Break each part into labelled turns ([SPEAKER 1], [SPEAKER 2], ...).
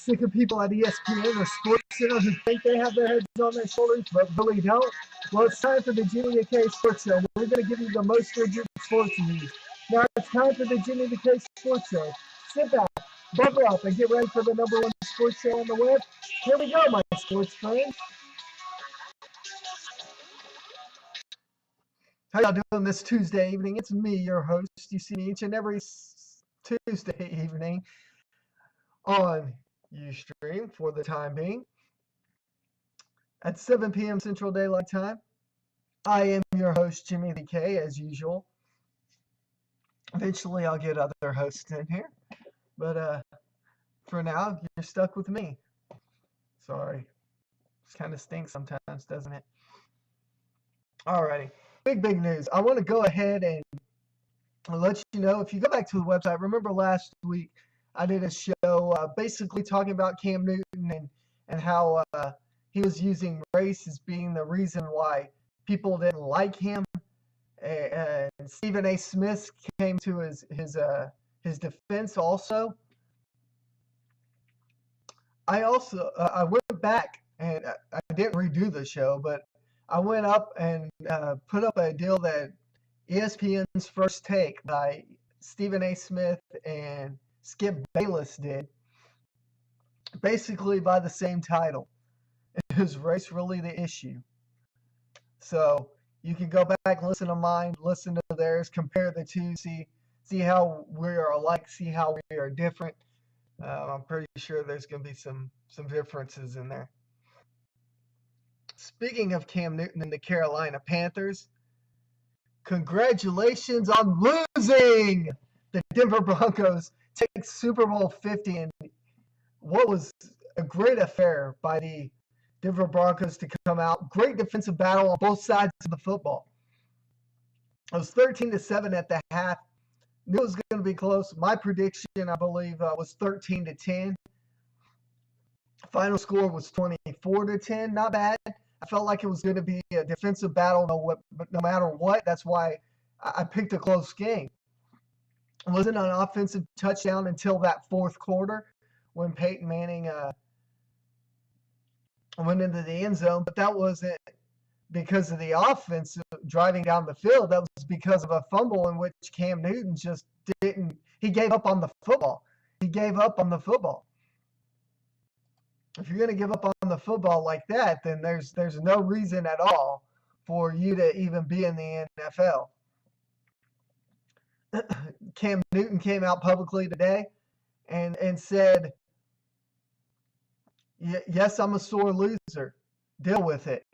[SPEAKER 1] sick of people at ESPN or Sports Center who think they have their heads on their shoulders but really don't? Well, it's time for the Jimmy the K Sports Show. We're going to give you the most legit sports news. Now it's time for the Jimmy the K Sports Show. Sit back, buckle up, and get ready for the number one sports show on the web. Here we go, my sports friends. How y'all doing this Tuesday evening? It's me, your host. You see me each and every Tuesday evening on Ustream for the time being at 7 p.m. Central Daylight Time. I am your host, Jimmy the K, as usual. Eventually, I'll get other hosts in here, but for now, you're stuck with me. Sorry. It kind of stinks sometimes, doesn't it? Alrighty. Big news. I want to go ahead and let you know, if you go back to the website, remember last week I did a show basically talking about Cam Newton and how he was using race as being the reason why people didn't like him. And Stephen A. Smith came to his defense also. I went back and I didn't redo the show, but I went up and put up a deal that ESPN's First Take by Stephen A. Smith and Skip Bayless did, basically by the same title. Is race really the issue? So you can go back, listen to mine, listen to theirs, compare the two, see how we are alike, see how we are different. I'm pretty sure there's going to be some differences in there. Speaking of Cam Newton and the Carolina Panthers, congratulations on losing! The Denver Broncos take Super Bowl 50 in what was a great affair by the Denver Broncos to come out. Great defensive battle on both sides of the football. It was 13-7 at the half. Knew it was going to be close. My prediction, I believe, was 13-10. Final score was 24-10. Not bad. I felt like it was going to be a defensive battle no matter what. That's why I picked a close game. It wasn't an offensive touchdown until that fourth quarter when Peyton Manning went into the end zone. But that wasn't because of the offense driving down the field. That was because of a fumble in which Cam Newton just didn't. He gave up on the football. If you're going to give up on the football like that, then there's no reason at all for you to even be in the NFL. Cam Newton came out publicly today and said, yes, I'm a sore loser. Deal with it.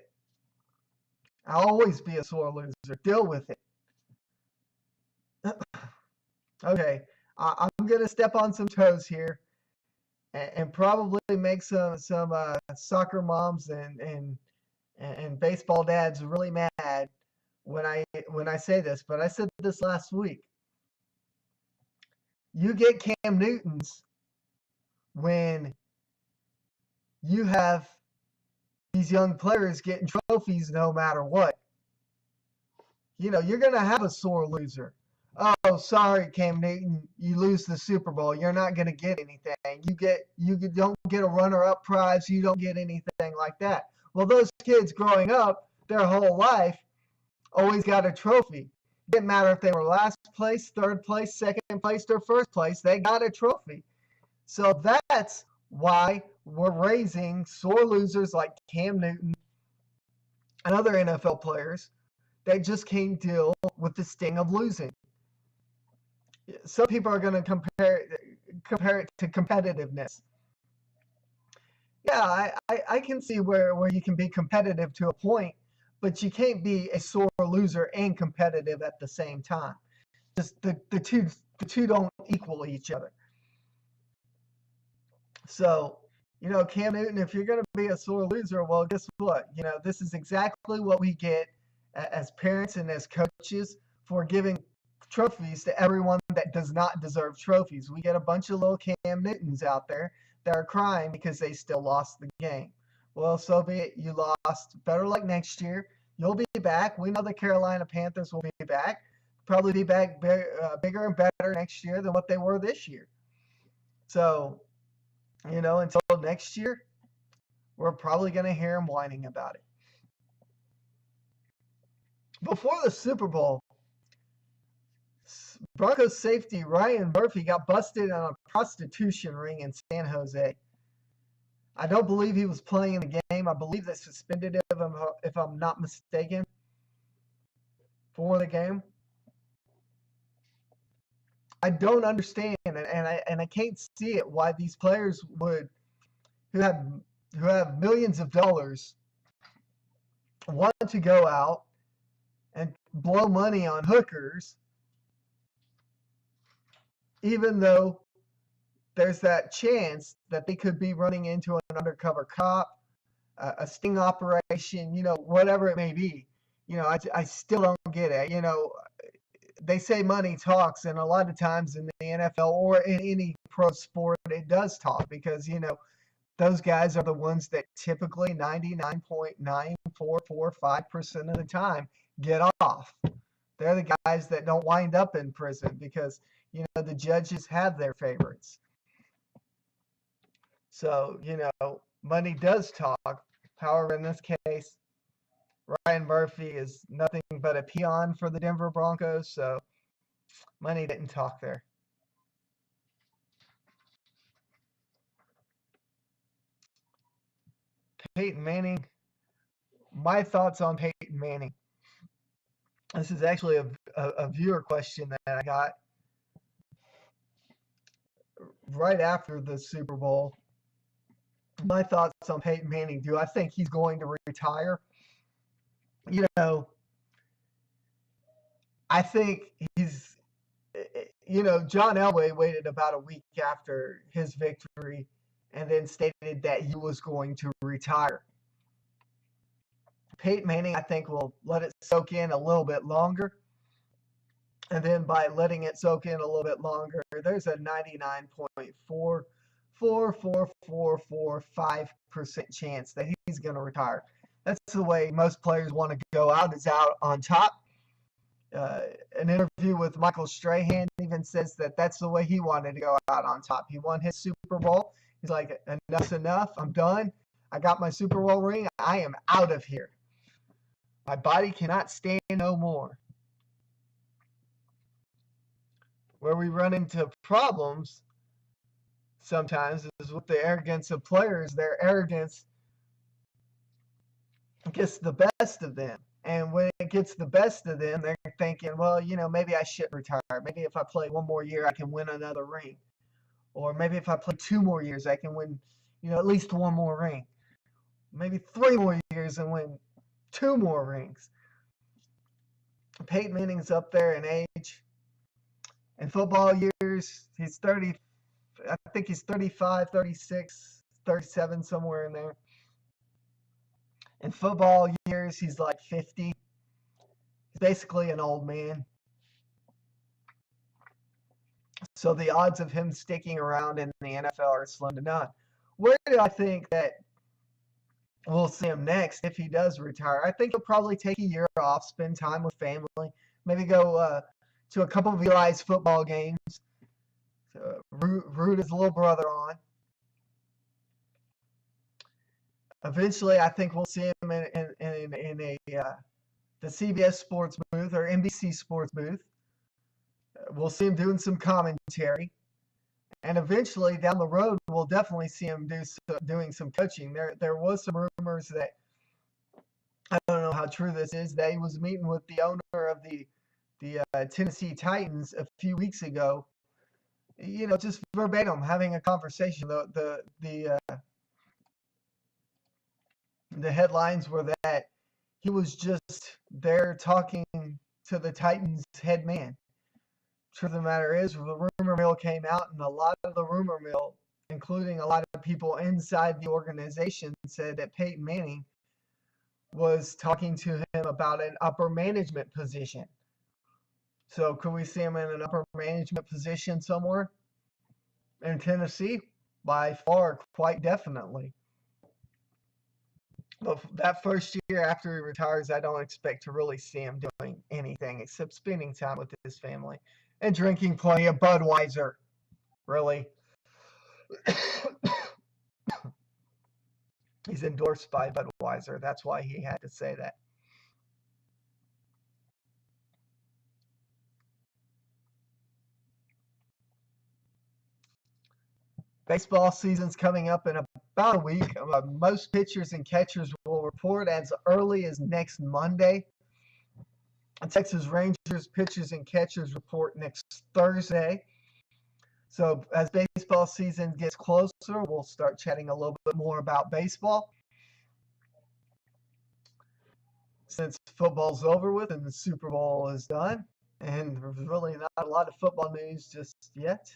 [SPEAKER 1] I'll always be a sore loser. Deal with it. Okay, I'm going to step on some toes here and probably make some soccer moms and baseball dads really mad when I say this, but I said this last week. You get Cam Newtons when you have these young players getting trophies no matter what. You know, you're going to have a sore loser. Oh, sorry, Cam Newton, you lose the Super Bowl. You're not going to get anything. You don't get a runner-up prize. You don't get anything like that. Well, those kids growing up their whole life always got a trophy. It didn't matter if they were last place, third place, second place, or first place. They got a trophy. So that's why we're raising sore losers like Cam Newton and other NFL players that just can't deal with the sting of losing. Some people are going to compare it to competitiveness. Yeah, I can see where you can be competitive to a point, but you can't be a sore loser and competitive at the same time. Just the two don't equal each other. So, Cam Newton, if you're going to be a sore loser, well, guess what? This is exactly what we get as parents and as coaches for giving trophies to everyone that does not deserve trophies. We get a bunch of little Cam Newtons out there that are crying because they still lost the game. Well, so be it. You lost. Better luck next year. You'll be back. We know the Carolina Panthers will be back. Probably be back bigger and better next year than what they were this year. So Until next year, we're probably going to hear him whining about it. Before the Super Bowl, Broncos safety Ryan Murphy got busted on a prostitution ring in San Jose. I don't believe he was playing in the game. I believe they suspended him, if I'm not mistaken, for the game. I don't understand, and I can't see it why these players who have millions of dollars want to go out and blow money on hookers, even though there's that chance that they could be running into an undercover cop, a sting operation, whatever it may be. I still don't get it. They say money talks, and a lot of times in the NFL or in any pro sport, it does talk because, those guys are the ones that typically 99.9445% of the time get off. They're the guys that don't wind up in prison because, the judges have their favorites. So, money does talk. However, in this case, Ryan Murphy is nothing but a peon for the Denver Broncos, so money didn't talk there. Peyton Manning. My thoughts on Peyton Manning. This is actually a viewer question that I got right after the Super Bowl. My thoughts on Peyton Manning. Do I think he's going to retire? I think he's, John Elway waited about a week after his victory and then stated that he was going to retire. Peyton Manning, I think, will let it soak in a little bit longer. And then by letting it soak in a little bit longer, there's a 99.44445% chance that he's going to retire. That's the way most players want to go out, is out on top. An interview with Michael Strahan even says that that's the way he wanted to go out on top. He won his Super Bowl. He's like, enough's enough. I'm done. I got my Super Bowl ring. I am out of here. My body cannot stand no more. Where we run into problems sometimes is with the arrogance of players. Their arrogance gets the best of them. And when it gets the best of them, they're thinking, well, maybe I should retire. Maybe if I play one more year, I can win another ring. Or maybe if I play 2 more years, I can win, at least 1 more ring. Maybe 3 more years and win 2 more rings. Peyton Manning's up there in age. In football years, he's 30. I think he's 35, 36, 37, somewhere in there. In football years, he's like 50. He's basically an old man. So the odds of him sticking around in the NFL are slim to none. Where do I think that we'll see him next if he does retire? I think he'll probably take a year off, spend time with family, maybe go to a couple of Eli's football games, root his little brother on. Eventually, I think we'll see him in the CBS Sports booth or NBC Sports booth. We'll see him doing some commentary. And eventually, down the road, we'll definitely see him doing some coaching. There was some rumors that, I don't know how true this is, that he was meeting with the owner of the Tennessee Titans a few weeks ago. Just verbatim, having a conversation. The headlines were that he was just there talking to the Titans head man. Truth of the matter is, the rumor mill came out, and a lot of the rumor mill, including a lot of people inside the organization, said that Peyton Manning was talking to him about an upper management position. So could we see him in an upper management position somewhere in Tennessee? By far, quite definitely. But that first year after he retires, I don't expect to really see him doing anything except spending time with his family and drinking plenty of Budweiser. Really. He's endorsed by Budweiser. That's why he had to say that. Baseball season's coming up in about a week. Most pitchers and catchers will report as early as next Monday. Texas Rangers pitchers and catchers report next Thursday. So as baseball season gets closer, we'll start chatting a little bit more about baseball. Since football's over with and the Super Bowl is done, and there's really not a lot of football news just yet.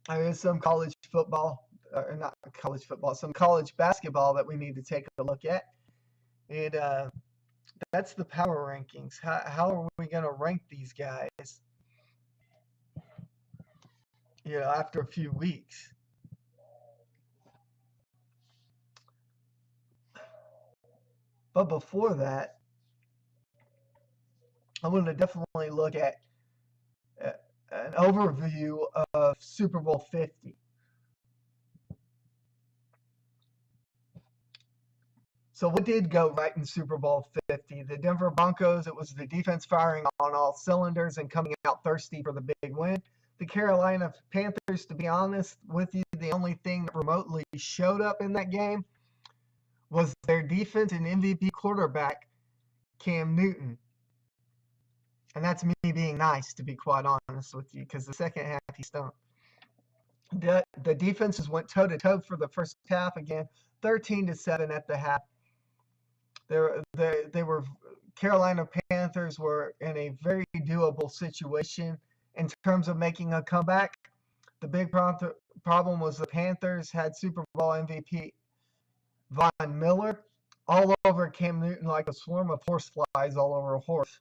[SPEAKER 1] There is some college football, or not college football, some college basketball that we need to take a look at. And that's the power rankings. How are we going to rank these guys, after a few weeks? But before that, I want to definitely look at an overview of Super Bowl 50. So what did go right in Super Bowl 50? The Denver Broncos, it was the defense firing on all cylinders and coming out thirsty for the big win. The Carolina Panthers, to be honest with you, the only thing that remotely showed up in that game was their defense and MVP quarterback, Cam Newton. And that's me being nice, to be quite honest with you, because the second half he stunk. The defenses went toe-to-toe for the first half again, 13-7 at the half. They were Carolina Panthers were in a very doable situation in terms of making a comeback. The big problem was the Panthers had Super Bowl MVP Von Miller all over Cam Newton like a swarm of horseflies all over a horse.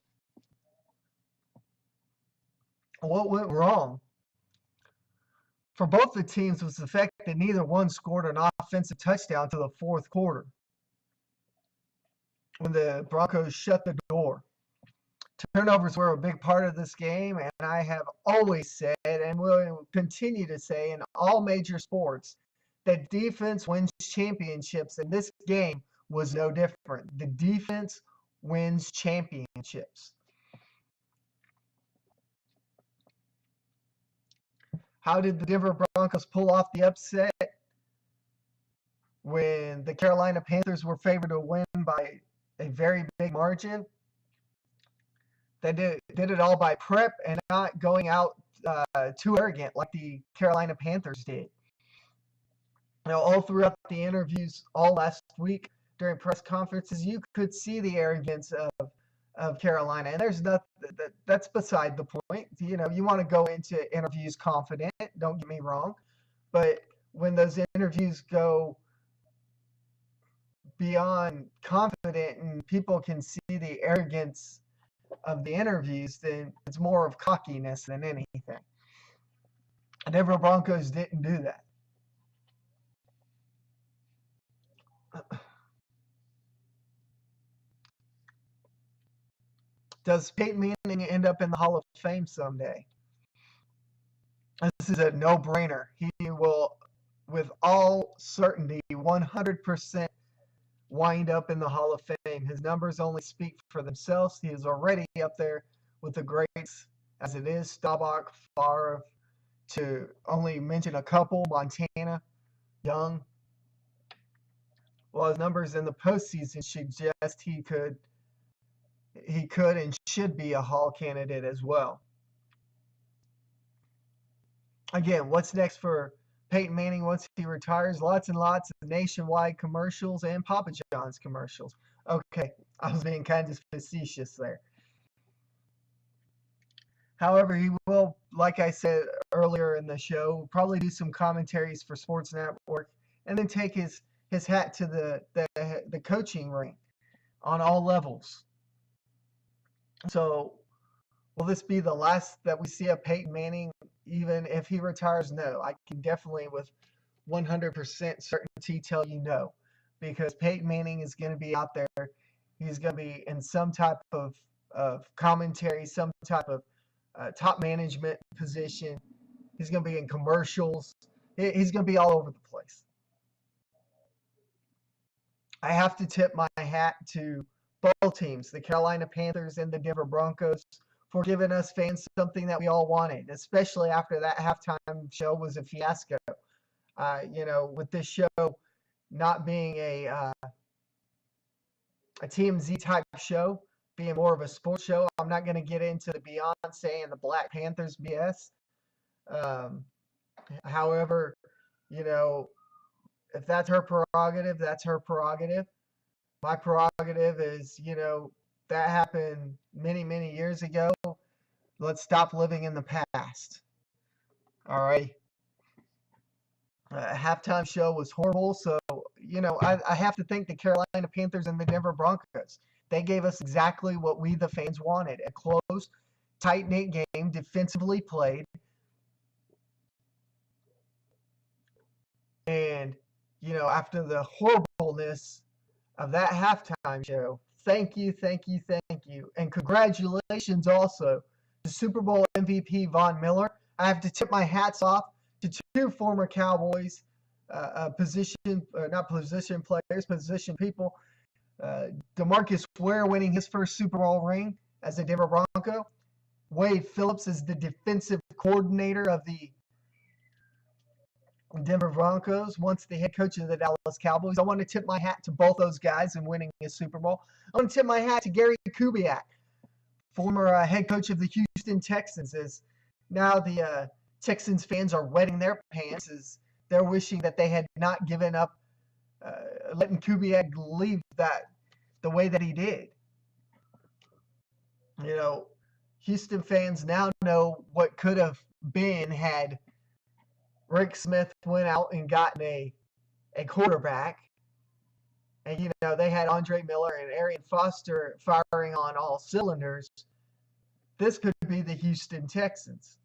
[SPEAKER 1] What went wrong for both the teams was the fact that neither one scored an offensive touchdown to the fourth quarter, when the Broncos shut the door. Turnovers were a big part of this game, and I have always said and will continue to say in all major sports that defense wins championships, and this game was no different. The defense wins championships. How did the Denver Broncos pull off the upset when the Carolina Panthers were favored to win by a very big margin? They did it all by prep and not going out too arrogant like the Carolina Panthers did. All throughout the interviews all last week during press conferences, you could see the arrogance of Carolina, and there's that's beside the point. You want to go into interviews confident, don't get me wrong, but when those interviews go beyond confident and people can see the arrogance of the interviews, then it's more of cockiness than anything. The Denver Broncos didn't do that. Does Peyton Manning end up in the Hall of Fame someday? This is a no-brainer. He will, with all certainty, 100% wind up in the Hall of Fame. His numbers only speak for themselves. He is already up there with the greats as it is. Staubach, Favre, to only mention a couple, Montana, Young. Well, his numbers in the postseason suggest he could and should be a Hall candidate as well. Again, what's next for Peyton Manning once he retires? Lots and lots of nationwide commercials and Papa John's commercials. Okay, I was being kind of facetious there. However, he will, like I said earlier in the show, probably do some commentaries for Sports Network and then take his hat to the coaching ring on all levels. So will this be the last that we see of Peyton Manning, even if he retires? No, I can definitely with 100% certainty tell you no, because Peyton Manning is going to be out there. He's going to be in some type of commentary, some type of top management position. He's going to be in commercials. He's going to be all over the place. I have to tip my hat to both teams, the Carolina Panthers and the Denver Broncos, for giving us fans something that we all wanted, especially after that halftime show was a fiasco. With this show not being a TMZ type show, being more of a sports show, I'm not going to get into the Beyonce and the Black Panthers BS. However, if that's her prerogative, that's her prerogative. My prerogative is, that happened many, many years ago. Let's stop living in the past. All right. Halftime show was horrible. So, I have to thank the Carolina Panthers and the Denver Broncos. They gave us exactly what we, the fans, wanted. A close, tight-knit game, defensively played. And, after the horribleness of that halftime show, thank you. And congratulations also to Super Bowl MVP Von Miller. I have to tip my hats off to two former Cowboys position people. DeMarcus Ware winning his first Super Bowl ring as a Denver Bronco. Wade Phillips is the defensive coordinator of the Denver Broncos, once the head coach of the Dallas Cowboys. I want to tip my hat to both those guys in winning a Super Bowl. I want to tip my hat to Gary Kubiak, former head coach of the Houston Texans. As now the Texans fans are wetting their pants as they're wishing that they had not given up letting Kubiak leave that the way that he did. Houston fans now know what could have been had Rick Smith went out and gotten a quarterback. And, they had Andre Miller and Arian Foster firing on all cylinders. This could be the Houston Texans.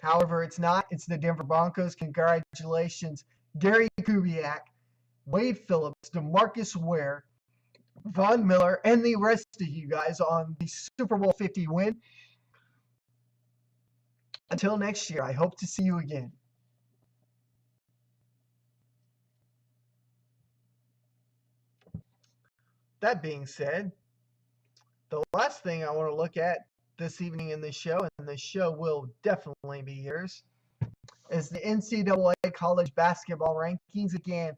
[SPEAKER 1] However, it's not. It's the Denver Broncos. Congratulations, Gary Kubiak, Wade Phillips, DeMarcus Ware, Von Miller, and the rest of you guys on the Super Bowl 50 win. Until next year, I hope to see you again. That being said, the last thing I want to look at this evening in the show, and the show will definitely be yours, is the NCAA college basketball rankings. Again,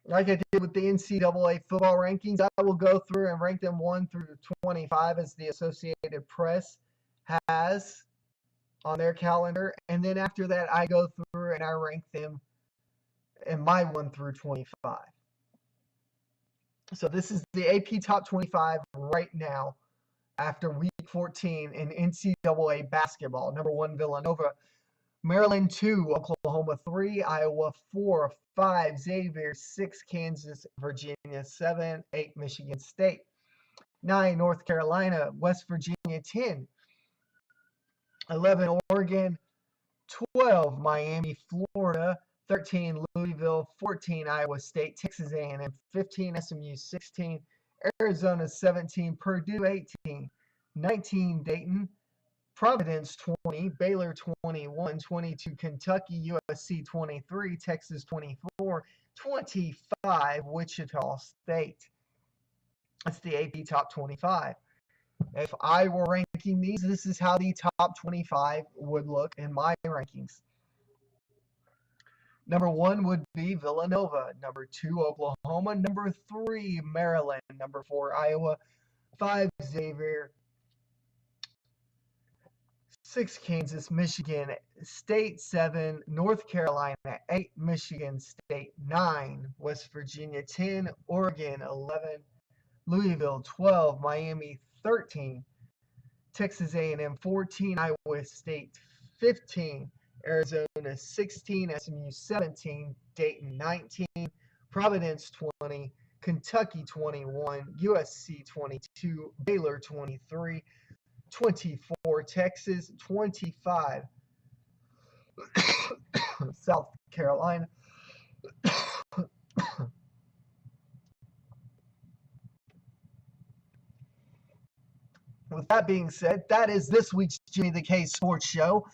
[SPEAKER 1] like I did with the NCAA football rankings, I will go through and rank them 1 through 25 as the Associated Press has on their calendar. And then after that, I go through and I rank them in my 1 through 25. So this is the AP Top 25 right now after Week 14 in NCAA basketball. Number 1, Villanova. Maryland 2, Oklahoma 3, Iowa 4, 5, Xavier 6, Kansas, Virginia 7, 8, Michigan State 9, North Carolina, West Virginia 10, 11, Oregon 12, Miami, Florida 13, Louisville 14, Iowa State, Texas A&M 15, SMU 16, Arizona 17, Purdue 18, 19, Dayton, Providence 20, Baylor 21, 22, Kentucky, USC 23, Texas 24, 25, Wichita State. That's the AP Top 25. If I were ranking these, this is how the top 25 would look in my rankings. Number 1 would be Villanova. Number 2, Oklahoma. Number 3, Maryland. Number 4, Iowa. 5, Xavier. 6, Kansas, Michigan State 7, North Carolina 8, Michigan State 9, West Virginia 10, Oregon 11, Louisville 12, Miami 13, Texas A&M 14, Iowa State 15, Arizona 16, SMU 17, Dayton 19, Providence 20, Kentucky 21, USC 22, Baylor 23, 24, Texas 25, South Carolina. With that being said, that is this week's Jimmy the K Sports Show.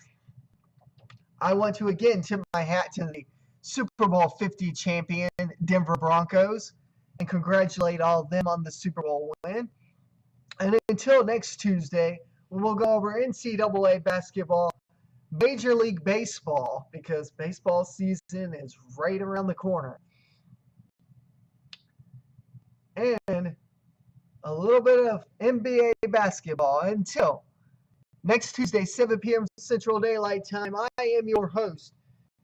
[SPEAKER 1] I want to again tip my hat to the Super Bowl 50 champion Denver Broncos and congratulate all of them on the Super Bowl win. And until next Tuesday, we'll go over NCAA basketball, Major League Baseball, because baseball season is right around the corner, and a little bit of NBA basketball. Until next Tuesday, 7 p.m. Central Daylight Time, I am your host,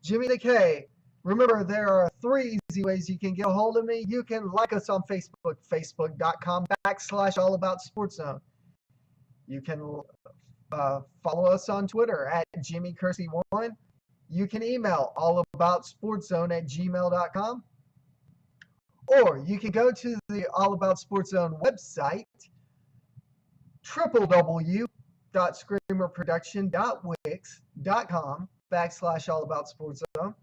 [SPEAKER 1] Jimmy the K. Remember, there are 3 easy ways you can get a hold of me. You can like us on Facebook, facebook.com/allaboutsportszone. You can follow us on Twitter at JimmyKersey1. You can email allaboutsportszone@gmail.com. Or you can go to the All About Sports Zone website, www.screamerproduction.wix.com/allaboutsportszone.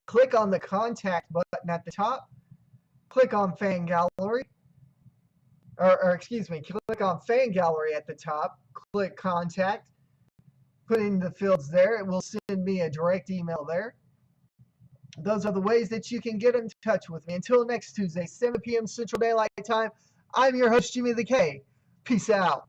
[SPEAKER 1] Click on the contact button at the top. Click on fan gallery. Click on fan gallery at the top. Click contact. Put in the fields there. It will send me a direct email there. Those are the ways that you can get in touch with me. Until next Tuesday, 7 p.m. Central Daylight Time, I'm your host, Jimmy the K. Peace out.